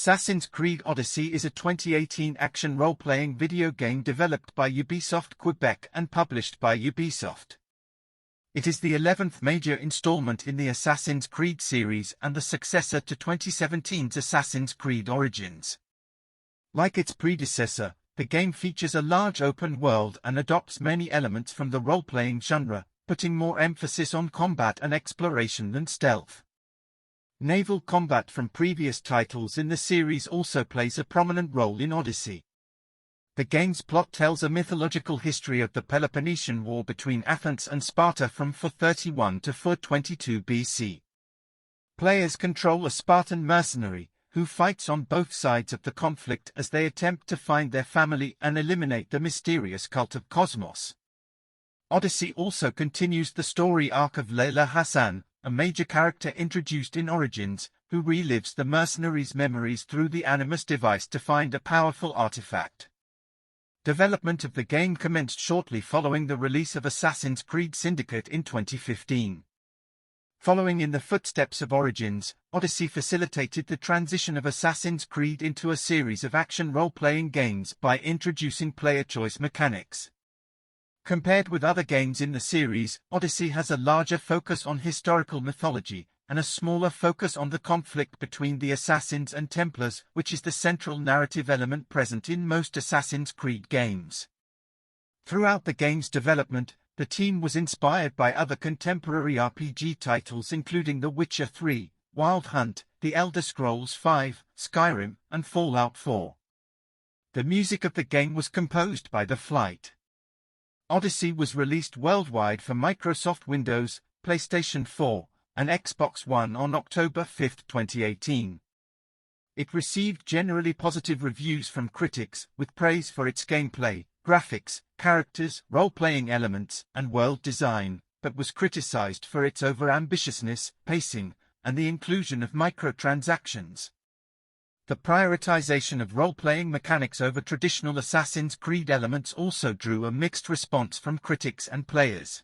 Assassin's Creed Odyssey is a 2018 action role-playing video game developed by Ubisoft Quebec and published by Ubisoft. It is the 11th major installment in the Assassin's Creed series and the successor to 2017's Assassin's Creed Origins. Like its predecessor, the game features a large open world and adopts many elements from the role-playing genre, putting more emphasis on combat and exploration than stealth. Naval combat from previous titles in the series also plays a prominent role in Odyssey. The game's plot tells a mythological history of the Peloponnesian War between Athens and Sparta from 431 to 422 BC. Players control a Spartan mercenary, who fights on both sides of the conflict as they attempt to find their family and eliminate the mysterious Cult of Kosmos. Odyssey also continues the story arc of Layla Hassan, a major character introduced in Origins, who relives the mercenary's memories through the Animus device to find a powerful artifact. Development of the game commenced shortly following the release of Assassin's Creed Syndicate in 2015. Following in the footsteps of Origins, Odyssey facilitated the transition of Assassin's Creed into a series of action role-playing games by introducing player choice mechanics. Compared with other games in the series, Odyssey has a larger focus on historical mythology, and a smaller focus on the conflict between the Assassins and Templars, which is the central narrative element present in most Assassin's Creed games. Throughout the game's development, the team was inspired by other contemporary RPG titles including The Witcher 3, Wild Hunt, The Elder Scrolls V, Skyrim, and Fallout 4. The music of the game was composed by The Flight. Odyssey was released worldwide for Microsoft Windows, PlayStation 4, and Xbox One on October 5, 2018. It received generally positive reviews from critics, with praise for its gameplay, graphics, characters, role-playing elements, and world design, but was criticized for its over-ambitiousness, pacing, and the inclusion of microtransactions. The prioritization of role-playing mechanics over traditional Assassin's Creed elements also drew a mixed response from critics and players.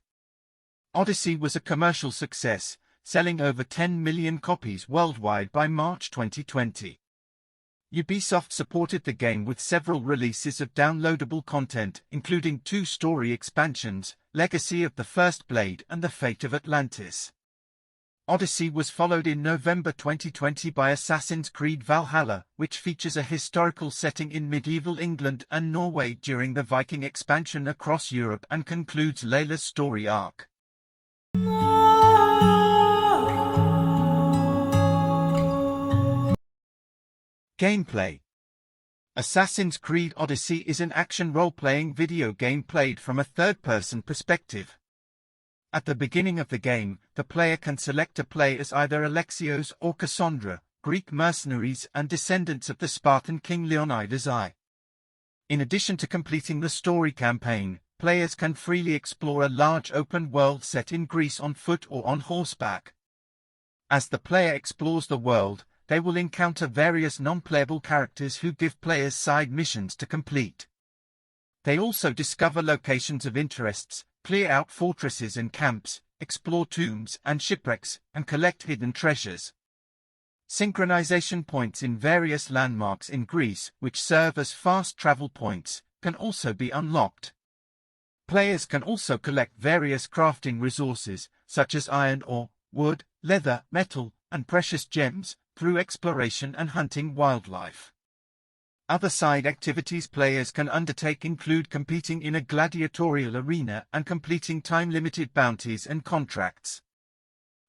Odyssey was a commercial success, selling over 10 million copies worldwide by March 2020. Ubisoft supported the game with several releases of downloadable content, including 2 story expansions, Legacy of the First Blade and The Fate of Atlantis. Odyssey was followed in November 2020 by Assassin's Creed Valhalla, which features a historical setting in medieval England and Norway during the Viking expansion across Europe and concludes Layla's story arc. Gameplay. Assassin's Creed Odyssey is an action role-playing video game played from a third-person perspective. At the beginning of the game, the player can select to play as either Alexios or Cassandra, Greek mercenaries and descendants of the Spartan king Leonidas I. In addition to completing the story campaign, players can freely explore a large open world set in Greece on foot or on horseback. As the player explores the world, they will encounter various non-playable characters who give players side missions to complete. They also discover locations of interests, clear out fortresses and camps, explore tombs and shipwrecks, and collect hidden treasures. Synchronization points in various landmarks in Greece, which serve as fast travel points, can also be unlocked. Players can also collect various crafting resources, such as iron ore, wood, leather, metal, and precious gems, through exploration and hunting wildlife. Other side activities players can undertake include competing in a gladiatorial arena and completing time-limited bounties and contracts.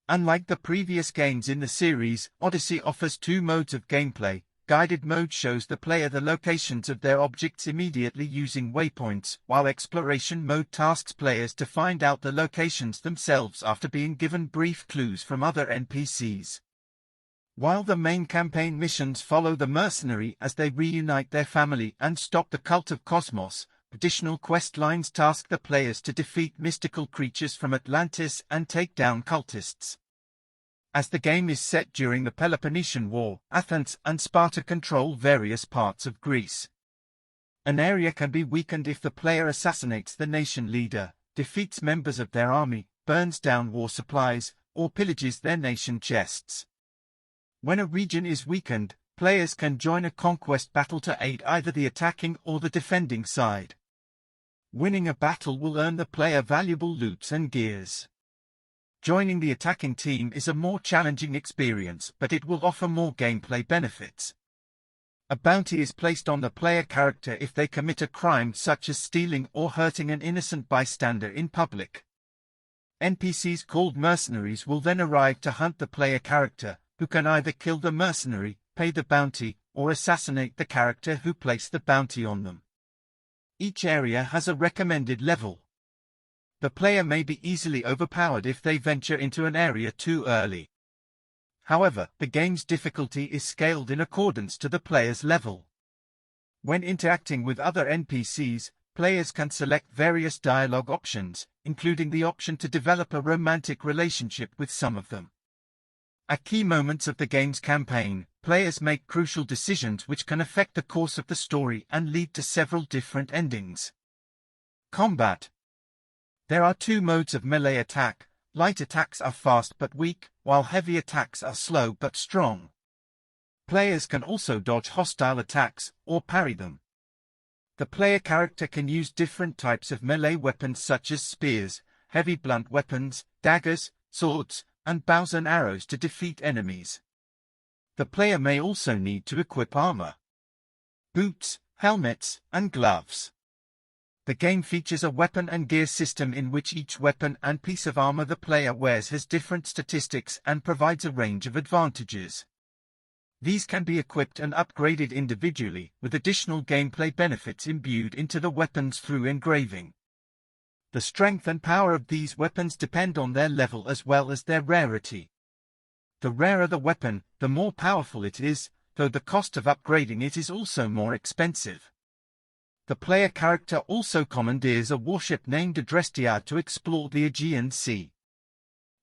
Unlike the previous games in the series, Odyssey offers 2 modes of gameplay. Guided mode shows the player the locations of their objects immediately using waypoints, while exploration mode tasks players to find out the locations themselves after being given brief clues from other NPCs. While the main campaign missions follow the mercenary as they reunite their family and stop the Cult of Kosmos, additional quest lines task the players to defeat mystical creatures from Atlantis and take down cultists. As the game is set during the Peloponnesian War, Athens and Sparta control various parts of Greece. An area can be weakened if the player assassinates the nation leader, defeats members of their army, burns down war supplies, or pillages their nation chests. When a region is weakened, players can join a conquest battle to aid either the attacking or the defending side. Winning a battle will earn the player valuable loots and gears. Joining the attacking team is a more challenging experience, but it will offer more gameplay benefits. A bounty is placed on the player character if they commit a crime such as stealing or hurting an innocent bystander in public. NPCs called mercenaries will then arrive to hunt the player character, who can either kill the mercenary, pay the bounty, or assassinate the character who placed the bounty on them. Each area has a recommended level. The player may be easily overpowered if they venture into an area too early. However, the game's difficulty is scaled in accordance to the player's level. When interacting with other NPCs, players can select various dialogue options, including the option to develop a romantic relationship with some of them. At key moments of the game's campaign, players make crucial decisions which can affect the course of the story and lead to several different endings. Combat. There are two modes of melee attack. Light attacks are fast but weak, while heavy attacks are slow but strong. Players can also dodge hostile attacks, or parry them. The player character can use different types of melee weapons such as spears, heavy blunt weapons, daggers, swords, and bows and arrows to defeat enemies. The player may also need to equip armor, boots, helmets, and gloves. The game features a weapon and gear system in which each weapon and piece of armor the player wears has different statistics and provides a range of advantages. These can be equipped and upgraded individually, with additional gameplay benefits imbued into the weapons through engraving. The strength and power of these weapons depend on their level as well as their rarity. The rarer the weapon, the more powerful it is, though the cost of upgrading it is also more expensive. The player character also commandeers a warship named Adrestia to explore the Aegean Sea.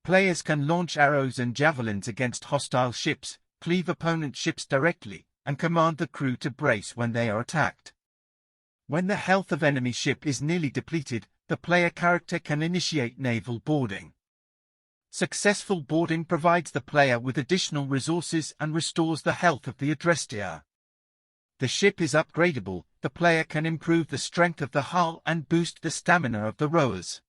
Players can launch arrows and javelins against hostile ships, cleave opponent ships directly, and command the crew to brace when they are attacked. When the health of enemy ship is nearly depleted, the player character can initiate naval boarding. Successful boarding provides the player with additional resources and restores the health of the Adrestia. The ship is upgradable. The player can improve the strength of the hull and boost the stamina of the rowers.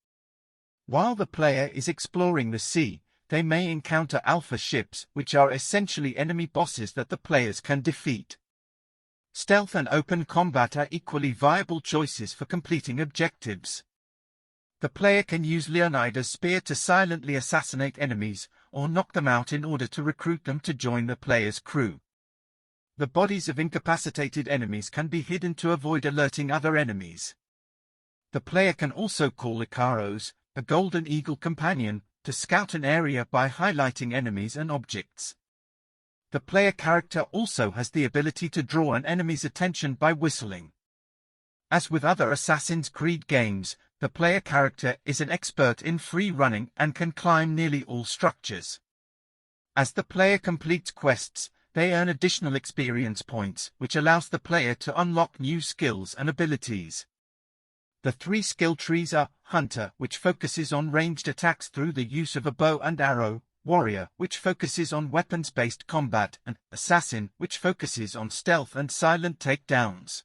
While the player is exploring the sea, they may encounter alpha ships, which are essentially enemy bosses that the players can defeat. Stealth and open combat are equally viable choices for completing objectives. The player can use Leonida's spear to silently assassinate enemies, or knock them out in order to recruit them to join the player's crew. The bodies of incapacitated enemies can be hidden to avoid alerting other enemies. The player can also call Icaros, a golden eagle companion, to scout an area by highlighting enemies and objects. The player character also has the ability to draw an enemy's attention by whistling. As with other Assassin's Creed games, the player character is an expert in free running and can climb nearly all structures. As the player completes quests, they earn additional experience points, which allows the player to unlock new skills and abilities. The three skill trees are Hunter, which focuses on ranged attacks through the use of a bow and arrow, Warrior, which focuses on weapons-based combat, and Assassin, which focuses on stealth and silent takedowns.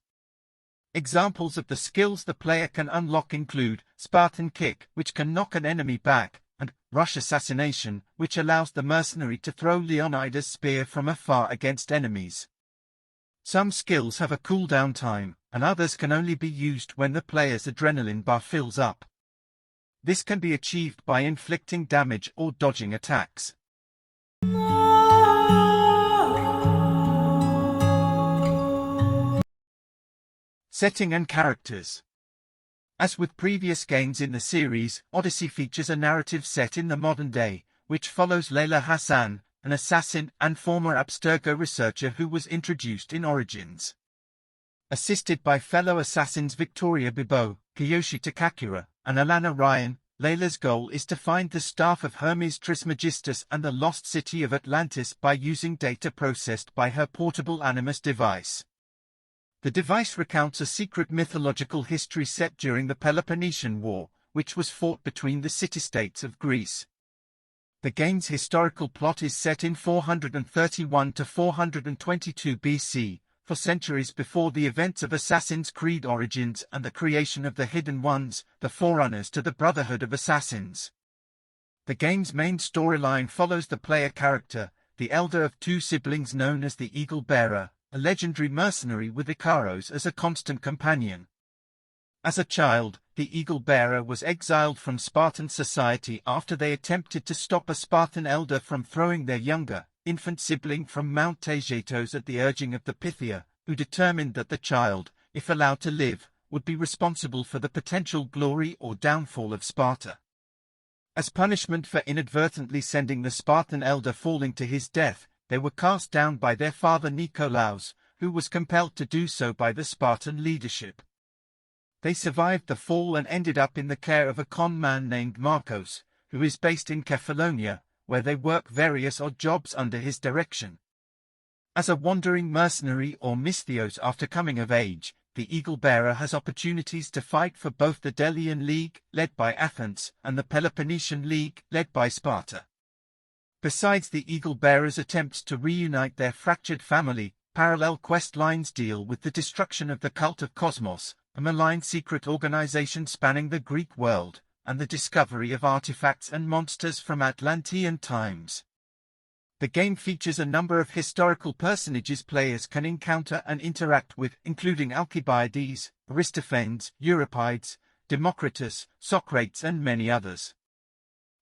Examples of the skills the player can unlock include Spartan Kick, which can knock an enemy back, and Rush Assassination, which allows the mercenary to throw Leonida's spear from afar against enemies. Some skills have a cooldown time, and others can only be used when the player's adrenaline bar fills up. This can be achieved by inflicting damage or dodging attacks. Setting and characters. As with previous games in the series, Odyssey features a narrative set in the modern day, which follows Layla Hassan, an assassin and former Abstergo researcher who was introduced in Origins. Assisted by fellow assassins Victoria Bibo, Kiyoshi Takakura, and Alana Ryan, Layla's goal is to find the staff of Hermes Trismegistus and the lost city of Atlantis by using data processed by her portable Animus device. The device recounts a secret mythological history set during the Peloponnesian War, which was fought between the city-states of Greece. The game's historical plot is set in 431 to 422 BC, for centuries before the events of Assassin's Creed Origins and the creation of the Hidden Ones, the forerunners to the Brotherhood of Assassins. The game's main storyline follows the player character, the elder of two siblings known as the Eagle Bearer, a legendary mercenary with Icaros as a constant companion. As a child, the Eagle Bearer was exiled from Spartan society after they attempted to stop a Spartan elder from throwing their younger, infant sibling from Mount Taygetos at the urging of the Pythia, who determined that the child, if allowed to live, would be responsible for the potential glory or downfall of Sparta. As punishment for inadvertently sending the Spartan elder falling to his death, they were cast down by their father Nikolaos, who was compelled to do so by the Spartan leadership. They survived the fall and ended up in the care of a con man named Marcos, who is based in Kephallonia, where they work various odd jobs under his direction. As a wandering mercenary or mythios after coming of age, the Eagle Bearer has opportunities to fight for both the Delian League, led by Athens, and the Peloponnesian League, led by Sparta. Besides the Eagle Bearer's attempts to reunite their fractured family, parallel quest lines deal with the destruction of the Cult of Kosmos, a malign secret organization spanning the Greek world, and the discovery of artifacts and monsters from Atlantean times. The game features a number of historical personages players can encounter and interact with, including Alcibiades, Aristophanes, Euripides, Democritus, Socrates and many others.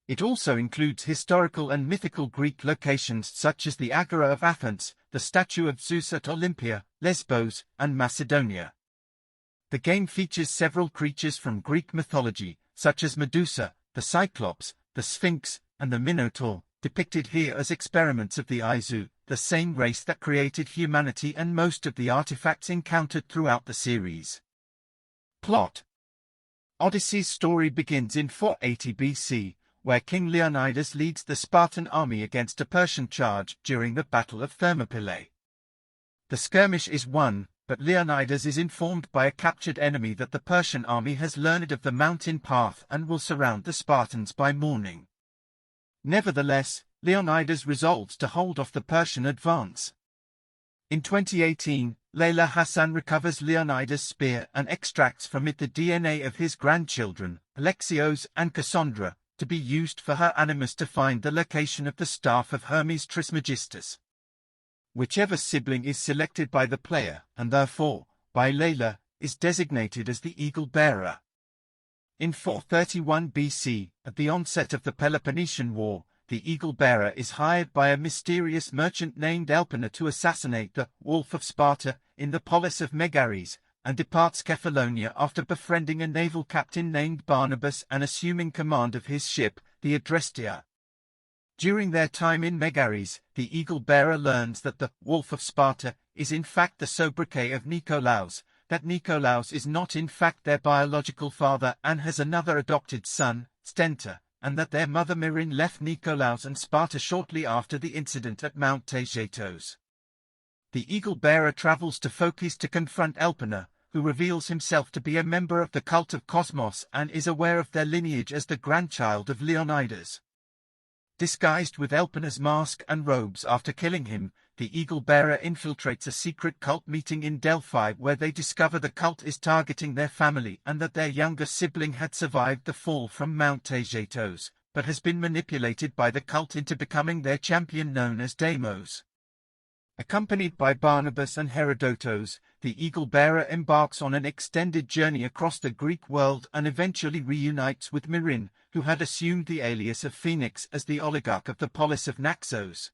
It also includes historical and mythical Greek locations such as the Agora of Athens, the statue of Zeus at Olympia, Lesbos, and Macedonia. The game features several creatures from Greek mythology, such as Medusa, the Cyclops, the Sphinx, and the Minotaur, depicted here as experiments of the Izu, the same race that created humanity and most of the artifacts encountered throughout the series. Plot: Odyssey's story begins in 480 BC, where King Leonidas leads the Spartan army against a Persian charge during the Battle of Thermopylae. The skirmish is won, but Leonidas is informed by a captured enemy that the Persian army has learned of the mountain path and will surround the Spartans by morning. Nevertheless, Leonidas resolves to hold off the Persian advance. In 2018, Layla Hassan recovers Leonidas' spear and extracts from it the DNA of his grandchildren, Alexios and Cassandra, to be used for her Animus to find the location of the staff of Hermes Trismegistus. Whichever sibling is selected by the player, and therefore, by Layla, is designated as the Eagle Bearer. In 431 BC, at the onset of the Peloponnesian War, the Eagle Bearer is hired by a mysterious merchant named Elpenor to assassinate the Wolf of Sparta in the polis of Megares, and departs Kephallonia after befriending a naval captain named Barnabas and assuming command of his ship, the Adrestia. During their time in Megares, the Eagle Bearer learns that the Wolf of Sparta is in fact the sobriquet of Nikolaos, that Nikolaos is not in fact their biological father and has another adopted son, Stentor, and that their mother Myrrhine left Nikolaos and Sparta shortly after the incident at Mount Taygetos. The Eagle Bearer travels to Phokis to confront Elpenor, who reveals himself to be a member of the Cult of Kosmos and is aware of their lineage as the grandchild of Leonidas. Disguised with Elpenor's mask and robes after killing him, the Eagle Bearer infiltrates a secret cult meeting in Delphi where they discover the cult is targeting their family and that their younger sibling had survived the fall from Mount Taygetos, but has been manipulated by the cult into becoming their champion known as Deimos. Accompanied by Barnabas and Herodotos, the Eagle Bearer embarks on an extended journey across the Greek world and eventually reunites with Myrrhine, who had assumed the alias of Phoenix as the oligarch of the polis of Naxos.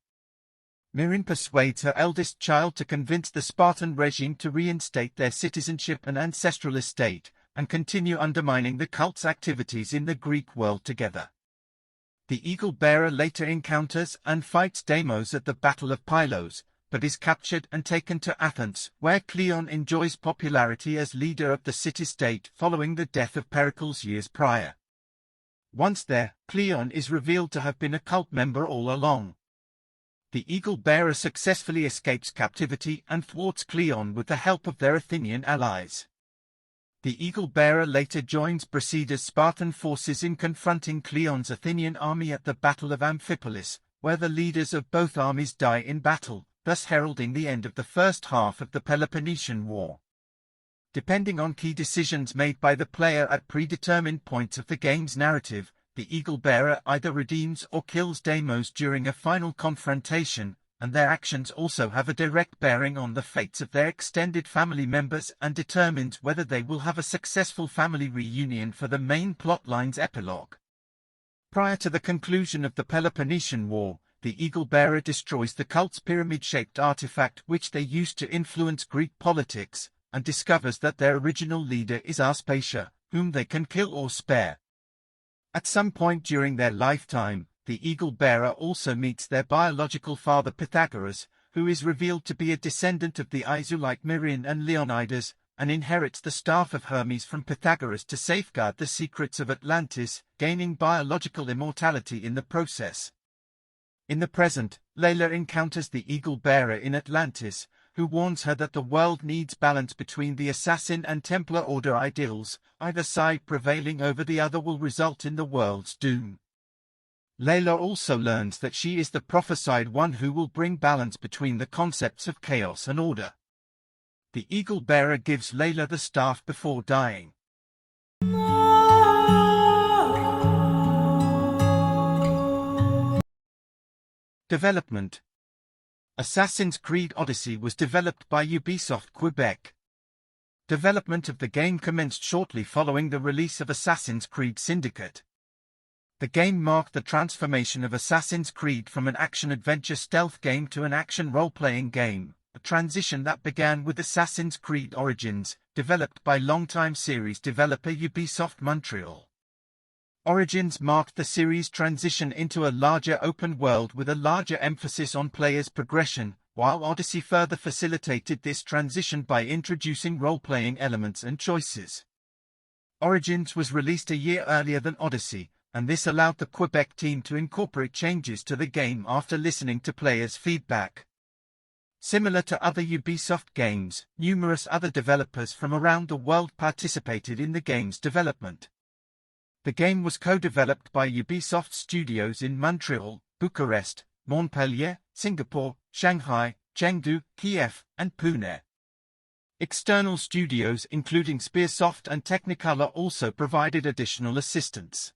Myrrhine persuades her eldest child to convince the Spartan regime to reinstate their citizenship and ancestral estate, and continue undermining the cult's activities in the Greek world together. The Eagle Bearer later encounters and fights Deimos at the Battle of Pylos, but is captured and taken to Athens, where Cleon enjoys popularity as leader of the city-state following the death of Pericles years prior. Once there, Cleon is revealed to have been a cult member all along. The Eagle Bearer successfully escapes captivity and thwarts Cleon with the help of their Athenian allies. The eagle-bearer later joins Briseid's Spartan forces in confronting Cleon's Athenian army at the Battle of Amphipolis, where the leaders of both armies die in battle, thus heralding the end of the first half of the Peloponnesian War. Depending on key decisions made by the player at predetermined points of the game's narrative, the eagle-bearer either redeems or kills Deimos during a final confrontation, and their actions also have a direct bearing on the fates of their extended family members and determines whether they will have a successful family reunion for the main plotline's epilogue. Prior to the conclusion of the Peloponnesian War, the eagle-bearer destroys the cult's pyramid-shaped artifact which they used to influence Greek politics, and discovers that their original leader is Aspasia, whom they can kill or spare. At some point during their lifetime, the eagle-bearer also meets their biological father Pythagoras, who is revealed to be a descendant of the Isolite Mirian and Leonidas, and inherits the staff of Hermes from Pythagoras to safeguard the secrets of Atlantis, gaining biological immortality in the process. In the present, Layla encounters the eagle-bearer in Atlantis, who warns her that the world needs balance between the assassin and Templar order ideals. Either side prevailing over the other will result in the world's doom. Layla also learns that she is the prophesied one who will bring balance between the concepts of chaos and order. The eagle-bearer gives Layla the staff before dying. Development. Assassin's Creed Odyssey was developed by Ubisoft Quebec. Development of the game commenced shortly following the release of Assassin's Creed Syndicate. The game marked the transformation of Assassin's Creed from an action-adventure stealth game to an action role-playing game, a transition that began with Assassin's Creed Origins, developed by longtime series developer Ubisoft Montreal. Origins marked the series' transition into a larger open world with a larger emphasis on players' progression, while Odyssey further facilitated this transition by introducing role-playing elements and choices. Origins was released a year earlier than Odyssey, and this allowed the Quebec team to incorporate changes to the game after listening to players' feedback. Similar to other Ubisoft games, numerous other developers from around the world participated in the game's development. The game was co-developed by Ubisoft Studios in Montreal, Bucharest, Montpellier, Singapore, Shanghai, Chengdu, Kiev, and Pune. External studios including Spearsoft and Technicolor also provided additional assistance.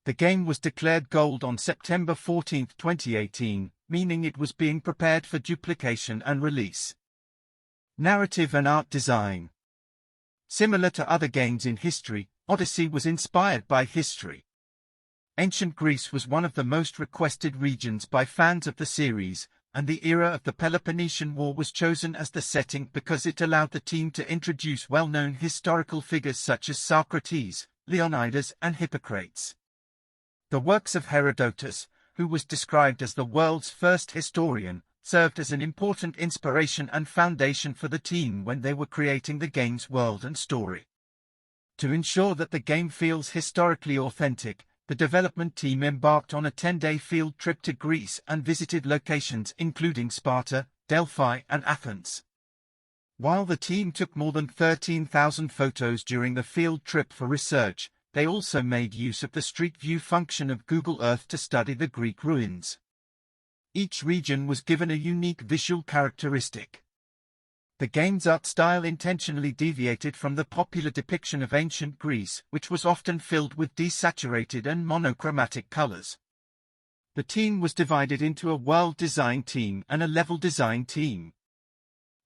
The game was declared gold on September 14, 2018, meaning it was being prepared for duplication and release. Narrative and art design. Similar to other games in history, Odyssey was inspired by history. Ancient Greece was one of the most requested regions by fans of the series, and the era of the Peloponnesian War was chosen as the setting because it allowed the team to introduce well-known historical figures such as Socrates, Leonidas, and Hippocrates. The works of Herodotus, who was described as the world's first historian, served as an important inspiration and foundation for the team when they were creating the game's world and story. To ensure that the game feels historically authentic, the development team embarked on a 10-day field trip to Greece and visited locations including Sparta, Delphi, and Athens. While the team took more than 13,000 photos during the field trip for research, they also made use of the Street View function of Google Earth to study the Greek ruins. Each region was given a unique visual characteristic. The game's art style intentionally deviated from the popular depiction of ancient Greece, which was often filled with desaturated and monochromatic colors. The team was divided into a world design team and a level design team.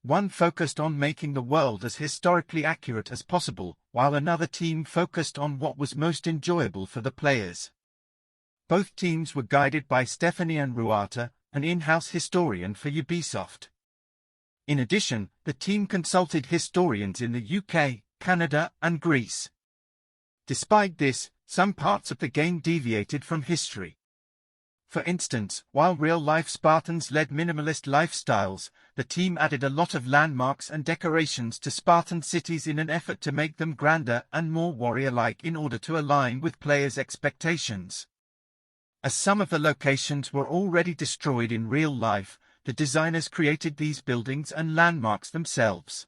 One focused on making the world as historically accurate as possible, while another team focused on what was most enjoyable for the players. Both teams were guided by Stephanie Ruata, an in-house historian for Ubisoft. In addition, the team consulted historians in the UK, Canada, and Greece. Despite this, some parts of the game deviated from history. For instance, while real-life Spartans led minimalist lifestyles, the team added a lot of landmarks and decorations to Spartan cities in an effort to make them grander and more warrior-like in order to align with players' expectations. As some of the locations were already destroyed in real life, the designers created these buildings and landmarks themselves.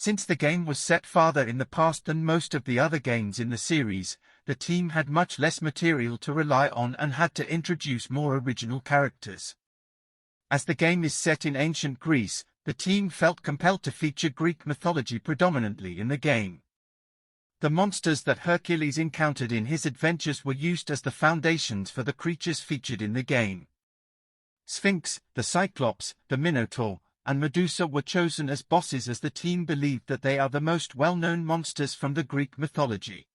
Since the game was set farther in the past than most of the other games in the series, the team had much less material to rely on and had to introduce more original characters. As the game is set in ancient Greece, the team felt compelled to feature Greek mythology predominantly in the game. The monsters that Hercules encountered in his adventures were used as the foundations for the creatures featured in the game. Sphinx, the Cyclops, the Minotaur, and Medusa were chosen as bosses as the team believed that they are the most well-known monsters from the Greek mythology.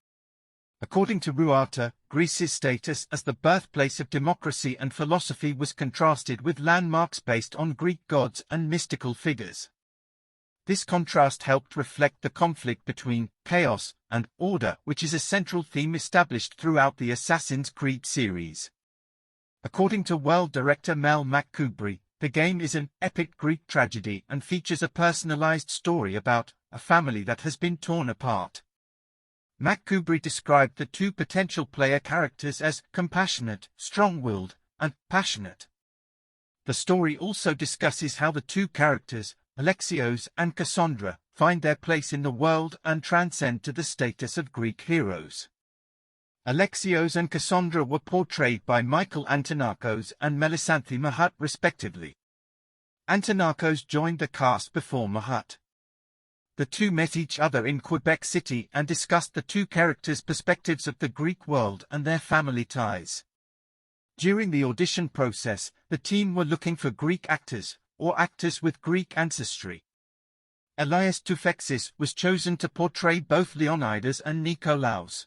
According to Ruata, Greece's status as the birthplace of democracy and philosophy was contrasted with landmarks based on Greek gods and mystical figures. This contrast helped reflect the conflict between chaos and order, which is a central theme established throughout the Assassin's Creed series. According to world director Mel McCubry, the game is an epic Greek tragedy and features a personalized story about a family that has been torn apart. McCubry described the two potential player characters as compassionate, strong-willed, and passionate. The story also discusses how the two characters, Alexios and Cassandra, find their place in the world and transcend to the status of Greek heroes. Alexios and Cassandra were portrayed by Michael Antonakos and Melisanthe Mahat respectively. Antonakos joined the cast before Mahat. The two met each other in Quebec City and discussed the two characters' perspectives of the Greek world and their family ties. During the audition process, the team were looking for Greek actors, or actors with Greek ancestry. Elias Toufexis was chosen to portray both Leonidas and Nikolaos.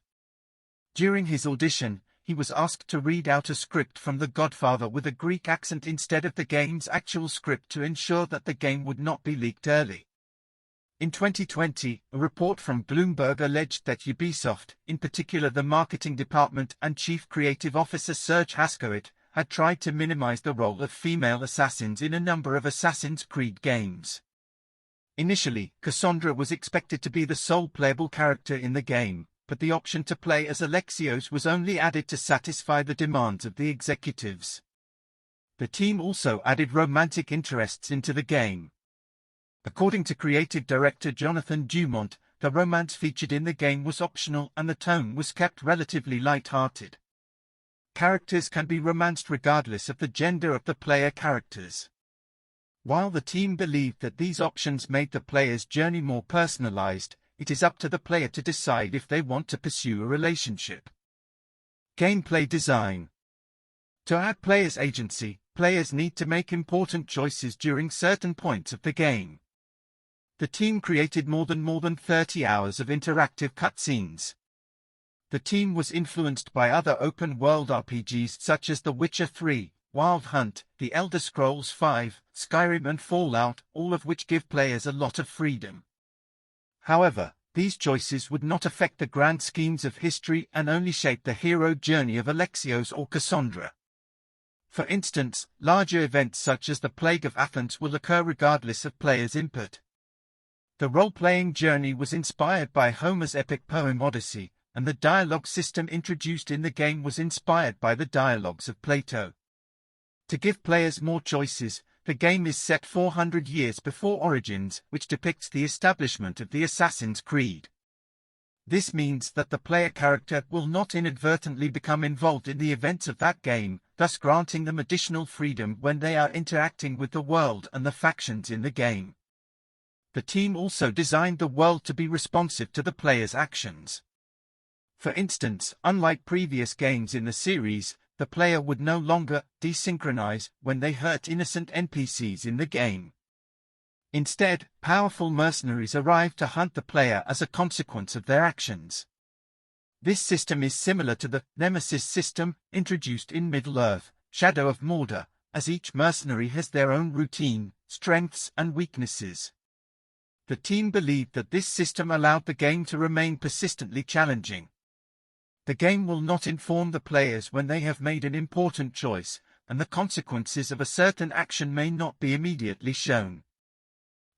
During his audition, he was asked to read out a script from The Godfather with a Greek accent instead of the game's actual script to ensure that the game would not be leaked early. In 2020, a report from Bloomberg alleged that Ubisoft, in particular the marketing department and chief creative officer Serge Haskowit, had tried to minimize the role of female assassins in a number of Assassin's Creed games. Initially, Cassandra was expected to be the sole playable character in the game, but the option to play as Alexios was only added to satisfy the demands of the executives. The team also added romantic interests into the game. According to creative director Jonathan Dumont, the romance featured in the game was optional and the tone was kept relatively light-hearted. Characters can be romanced regardless of the gender of the player characters. While the team believed that these options made the player's journey more personalized, it is up to the player to decide if they want to pursue a relationship. Gameplay design. To add players' agency, players need to make important choices during certain points of the game. The team created more than 30 hours of interactive cutscenes. The team was influenced by other open-world RPGs such as The Witcher 3, Wild Hunt, The Elder Scrolls V, Skyrim and Fallout, all of which give players a lot of freedom. However, these choices would not affect the grand schemes of history and only shape the hero journey of Alexios or Cassandra. For instance, larger events such as the Plague of Athens will occur regardless of players' input. The role-playing journey was inspired by Homer's epic poem Odyssey, and the dialogue system introduced in the game was inspired by the dialogues of Plato. To give players more choices, the game is set 400 years before Origins, which depicts the establishment of the Assassin's Creed. This means that the player character will not inadvertently become involved in the events of that game, thus granting them additional freedom when they are interacting with the world and the factions in the game. The team also designed the world to be responsive to the player's actions. For instance, unlike previous games in the series, the player would no longer desynchronize when they hurt innocent NPCs in the game. Instead, powerful mercenaries arrive to hunt the player as a consequence of their actions. This system is similar to the Nemesis system introduced in Middle-earth, Shadow of Mordor, as each mercenary has their own routine, strengths and weaknesses. The team believed that this system allowed the game to remain persistently challenging. The game will not inform the players when they have made an important choice, and the consequences of a certain action may not be immediately shown.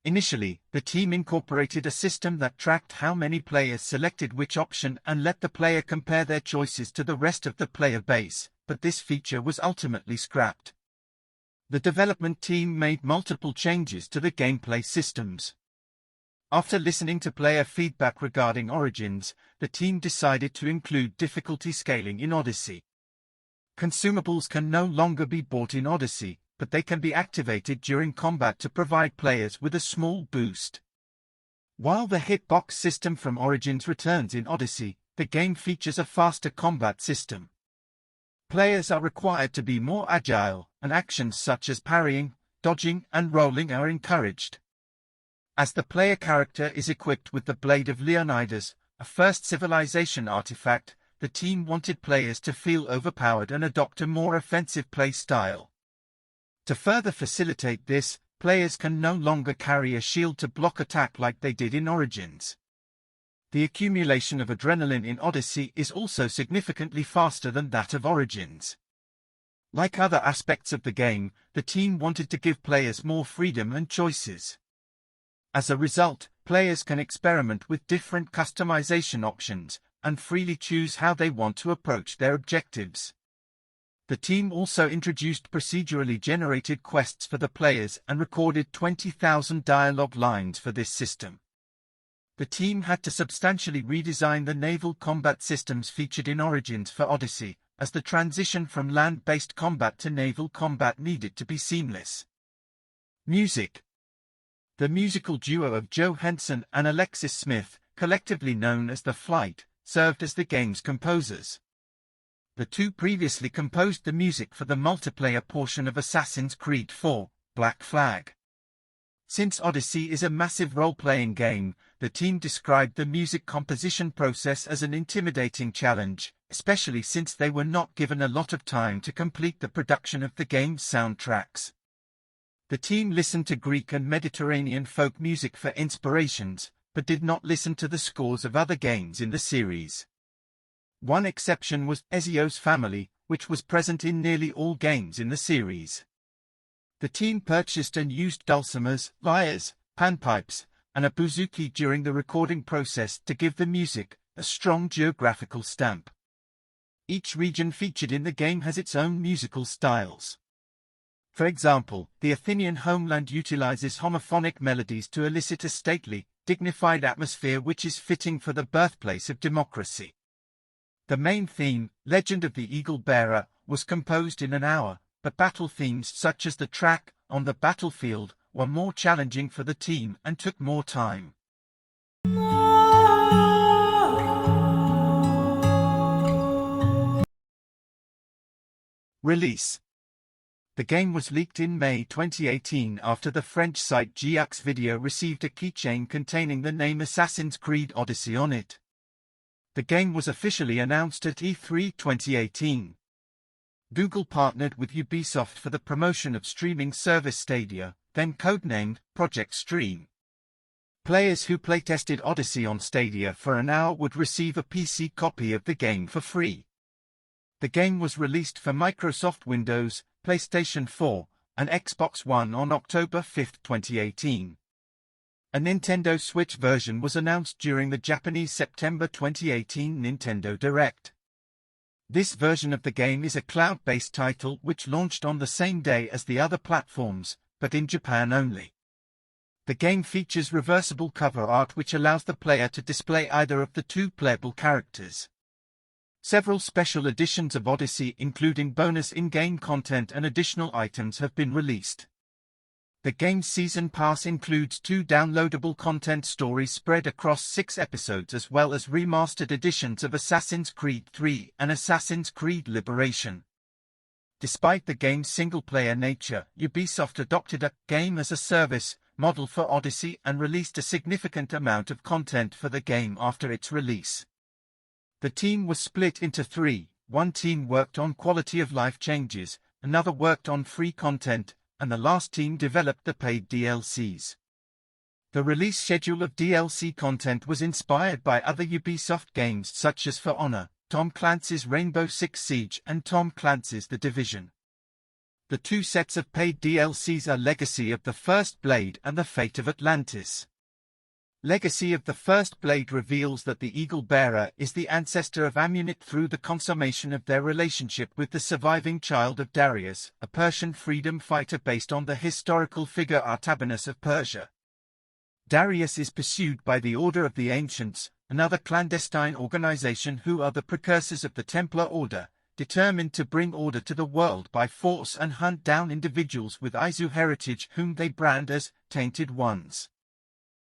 Initially, the team incorporated a system that tracked how many players selected which option and let the player compare their choices to the rest of the player base, but this feature was ultimately scrapped. The development team made multiple changes to the gameplay systems. After listening to player feedback regarding Origins, the team decided to include difficulty scaling in Odyssey. Consumables can no longer be bought in Odyssey, but they can be activated during combat to provide players with a small boost. While the hitbox system from Origins returns in Odyssey, the game features a faster combat system. Players are required to be more agile, and actions such as parrying, dodging, and rolling are encouraged. As the player character is equipped with the Blade of Leonidas, a first civilization artifact, the team wanted players to feel overpowered and adopt a more offensive play style. To further facilitate this, players can no longer carry a shield to block attack like they did in Origins. The accumulation of adrenaline in Odyssey is also significantly faster than that of Origins. Like other aspects of the game, the team wanted to give players more freedom and choices. As a result, players can experiment with different customization options, and freely choose how they want to approach their objectives. The team also introduced procedurally generated quests for the players and recorded 20,000 dialogue lines for this system. The team had to substantially redesign the naval combat systems featured in Origins for Odyssey, as the transition from land-based combat to naval combat needed to be seamless. Music. The musical duo of Joe Henson and Alexis Smith, collectively known as The Flight, served as the game's composers. The two previously composed the music for the multiplayer portion of Assassin's Creed 4, Black Flag. Since Odyssey is a massive role-playing game, the team described the music composition process as an intimidating challenge, especially since they were not given a lot of time to complete the production of the game's soundtracks. The team listened to Greek and Mediterranean folk music for inspirations, but did not listen to the scores of other games in the series. One exception was Ezio's Family, which was present in nearly all games in the series. The team purchased and used dulcimers, lyres, panpipes, and a bouzouki during the recording process to give the music a strong geographical stamp. Each region featured in the game has its own musical styles. For example, the Athenian homeland utilizes homophonic melodies to elicit a stately, dignified atmosphere which is fitting for the birthplace of democracy. The main theme, Legend of the Eagle Bearer, was composed in an hour, but battle themes such as the track On the Battlefield were more challenging for the team and took more time. Release. The game was leaked in May 2018 after the French site Gx Video received a keychain containing the name Assassin's Creed Odyssey on it. The game was officially announced at E3 2018. Google partnered with Ubisoft for the promotion of streaming service Stadia, then codenamed Project Stream. Players who playtested Odyssey on Stadia for an hour would receive a PC copy of the game for free. The game was released for Microsoft Windows, PlayStation 4, and Xbox One on October 5, 2018. A Nintendo Switch version was announced during the Japanese September 2018 Nintendo Direct. This version of the game is a cloud-based title which launched on the same day as the other platforms, but in Japan only. The game features reversible cover art which allows the player to display either of the two playable characters. Several special editions of Odyssey, including bonus in-game content and additional items, have been released. The game's Season Pass includes 2 downloadable content stories spread across 6 episodes, as well as remastered editions of Assassin's Creed 3 and Assassin's Creed Liberation. Despite the game's single-player nature, Ubisoft adopted a game-as-a-service model for Odyssey and released a significant amount of content for the game after its release. The team was split into 3. One team worked on quality-of-life changes, another worked on free content, and the last team developed the paid DLCs. The release schedule of DLC content was inspired by other Ubisoft games such as For Honor, Tom Clancy's Rainbow Six Siege, and Tom Clancy's The Division. The 2 sets of paid DLCs are Legacy of the First Blade and The Fate of Atlantis. Legacy of the First Blade reveals that the Eagle Bearer is the ancestor of Amunit through the consummation of their relationship with the surviving child of Darius, a Persian freedom fighter based on the historical figure Artabanus of Persia. Darius is pursued by the Order of the Ancients, another clandestine organization who are the precursors of the Templar Order, determined to bring order to the world by force and hunt down individuals with Izu heritage whom they brand as tainted ones.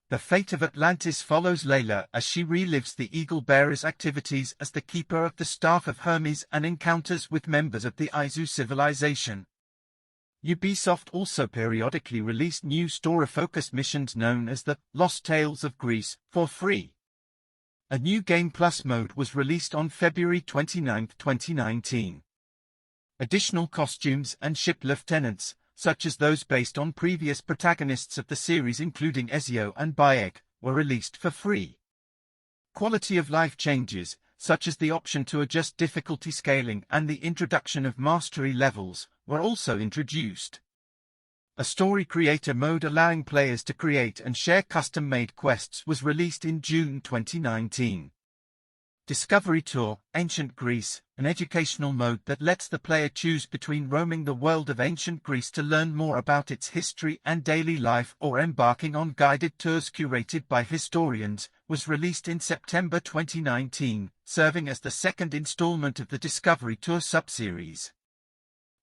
The fate of Atlantis follows Layla as she relives the Eagle Bearer's activities as the keeper of the Staff of Hermes and encounters with members of the Izu civilization. Ubisoft also periodically released new story-focused missions known as the Lost Tales of Greece for free. A new Game Plus mode was released on February 29, 2019. Additional costumes and ship lieutenants, such as those based on previous protagonists of the series including Ezio and Bayek, were released for free. Quality of life changes, such as the option to adjust difficulty scaling and the introduction of mastery levels, were also introduced. A story creator mode allowing players to create and share custom-made quests was released in June 2019. Discovery Tour, Ancient Greece, an educational mode that lets the player choose between roaming the world of ancient Greece to learn more about its history and daily life or embarking on guided tours curated by historians, was released in September 2019, serving as the second installment of the Discovery Tour subseries.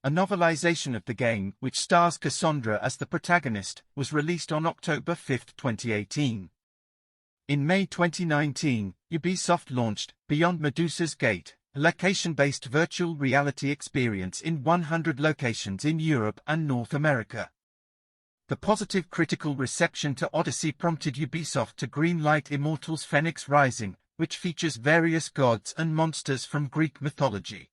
A novelization of the game, which stars Cassandra as the protagonist, was released on October 5, 2018. In May 2019, Ubisoft launched Beyond Medusa's Gate, a location-based virtual reality experience in 100 locations in Europe and North America. The positive critical reception to Odyssey prompted Ubisoft to greenlight Immortals Phoenix Rising, which features various gods and monsters from Greek mythology.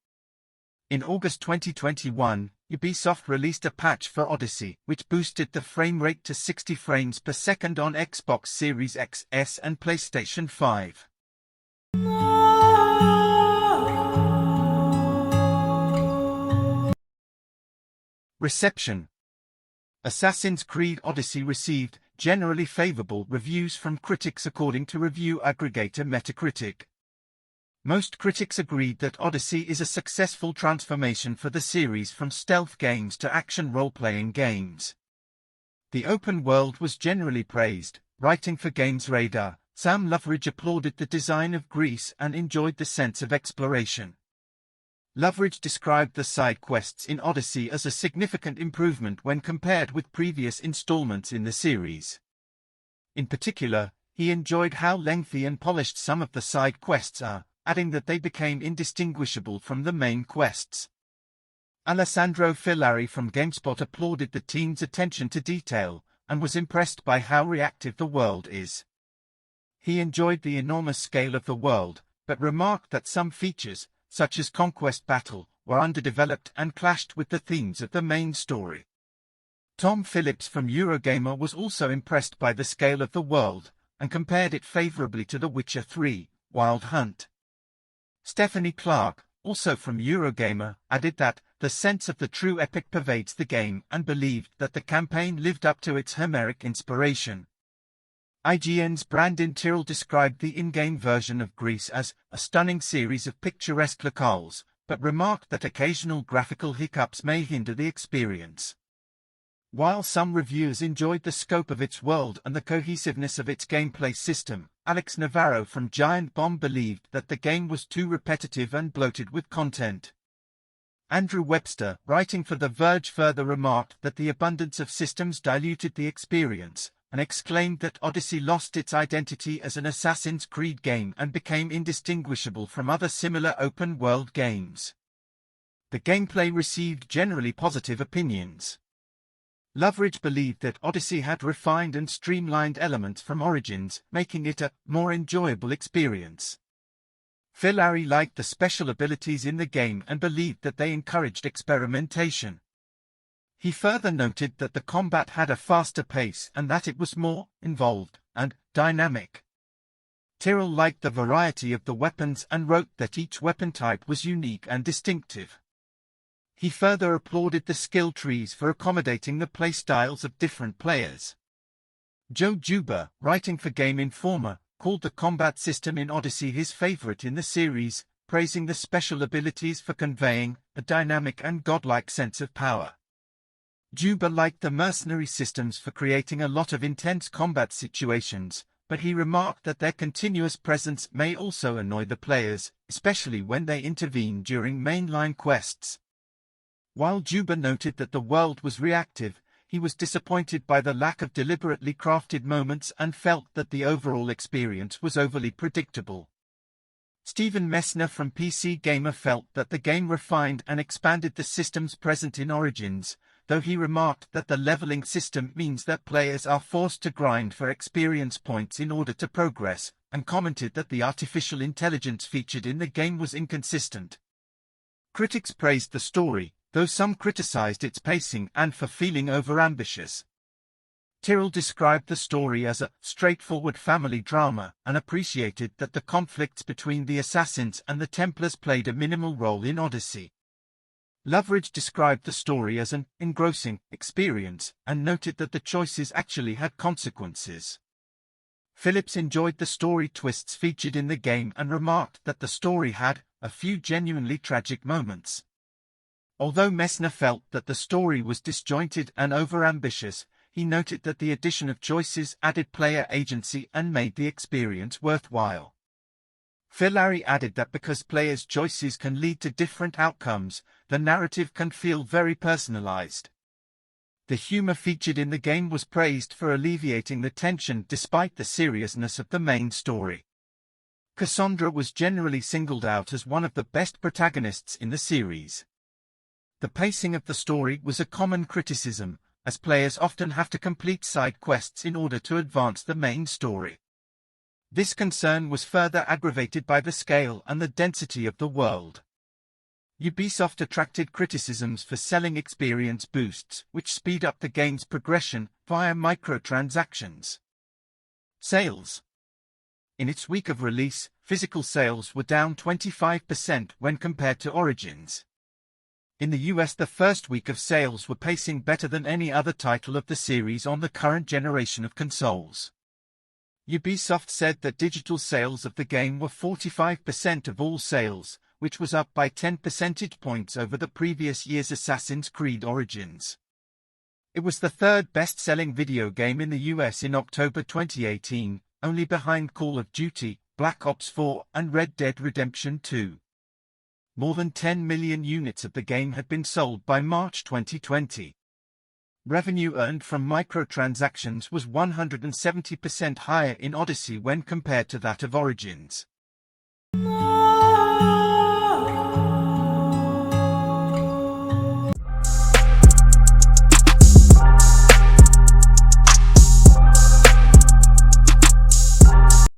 In August 2021, Ubisoft released a patch for Odyssey, which boosted the frame rate to 60 frames per second on Xbox Series X, S and PlayStation 5. Reception. Assassin's Creed Odyssey received generally favorable reviews from critics according to review aggregator Metacritic. Most critics agreed that Odyssey is a successful transformation for the series from stealth games to action role-playing games. The open world was generally praised. Writing for Games Radar, Sam Loveridge applauded the design of Greece and enjoyed the sense of exploration. Loveridge described the side quests in Odyssey as a significant improvement when compared with previous installments in the series. In particular, he enjoyed how lengthy and polished some of the side quests are, adding that they became indistinguishable from the main quests. Alessandro Filari from GameSpot applauded the team's attention to detail, and was impressed by how reactive the world is. He enjoyed the enormous scale of the world, but remarked that some features, such as Conquest Battle, were underdeveloped and clashed with the themes of the main story. Tom Phillips from Eurogamer was also impressed by the scale of the world, and compared it favorably to The Witcher 3, Wild Hunt. Stephanie Clark, also from Eurogamer, added that the sense of the true epic pervades the game and believed that the campaign lived up to its Homeric inspiration. IGN's Brandon Tyrrell described the in-game version of Greece as a stunning series of picturesque locales, but remarked that occasional graphical hiccups may hinder the experience. While some reviewers enjoyed the scope of its world and the cohesiveness of its gameplay system, Alex Navarro from Giant Bomb believed that the game was too repetitive and bloated with content. Andrew Webster, writing for The Verge, further remarked that the abundance of systems diluted the experience, and exclaimed that Odyssey lost its identity as an Assassin's Creed game and became indistinguishable from other similar open-world games. The gameplay received generally positive opinions. Loveridge believed that Odyssey had refined and streamlined elements from Origins, making it a more enjoyable experience. Filari liked the special abilities in the game and believed that they encouraged experimentation. He further noted that the combat had a faster pace and that it was more involved and dynamic. Tyrrell liked the variety of the weapons and wrote that each weapon type was unique and distinctive. He further applauded the skill trees for accommodating the playstyles of different players. Joe Juba, writing for Game Informer, called the combat system in Odyssey his favorite in the series, praising the special abilities for conveying a dynamic and godlike sense of power. Juba liked the mercenary systems for creating a lot of intense combat situations, but he remarked that their continuous presence may also annoy the players, especially when they intervene during mainline quests. While Juba noted that the world was reactive, he was disappointed by the lack of deliberately crafted moments and felt that the overall experience was overly predictable. Stephen Messner from PC Gamer felt that the game refined and expanded the systems present in Origins, though he remarked that the leveling system means that players are forced to grind for experience points in order to progress, and commented that the artificial intelligence featured in the game was inconsistent. Critics praised the story, though some criticized its pacing and for feeling overambitious. Tyrrell described the story as a straightforward family drama and appreciated that the conflicts between the assassins and the Templars played a minimal role in Odyssey. Loveridge described the story as an engrossing experience and noted that the choices actually had consequences. Phillips enjoyed the story twists featured in the game and remarked that the story had a few genuinely tragic moments. Although Messner felt that the story was disjointed and overambitious, he noted that the addition of choices added player agency and made the experience worthwhile. Phil Larry added that because players' choices can lead to different outcomes, the narrative can feel very personalized. The humor featured in the game was praised for alleviating the tension despite the seriousness of the main story. Cassandra was generally singled out as one of the best protagonists in the series. The pacing of the story was a common criticism, as players often have to complete side quests in order to advance the main story. This concern was further aggravated by the scale and the density of the world. Ubisoft attracted criticisms for selling experience boosts, which speed up the game's progression via microtransactions. Sales. In its week of release, physical sales were down 25% when compared to Origins. In the US, the first week of sales were pacing better than any other title of the series on the current generation of consoles. Ubisoft said that digital sales of the game were 45% of all sales, which was up by 10 percentage points over the previous year's Assassin's Creed Origins. It was the third best-selling video game in the US in October 2018, only behind Call of Duty, Black Ops 4, and Red Dead Redemption 2. More than 10 million units of the game had been sold by March 2020. Revenue earned from microtransactions was 170% higher in Odyssey when compared to that of Origins.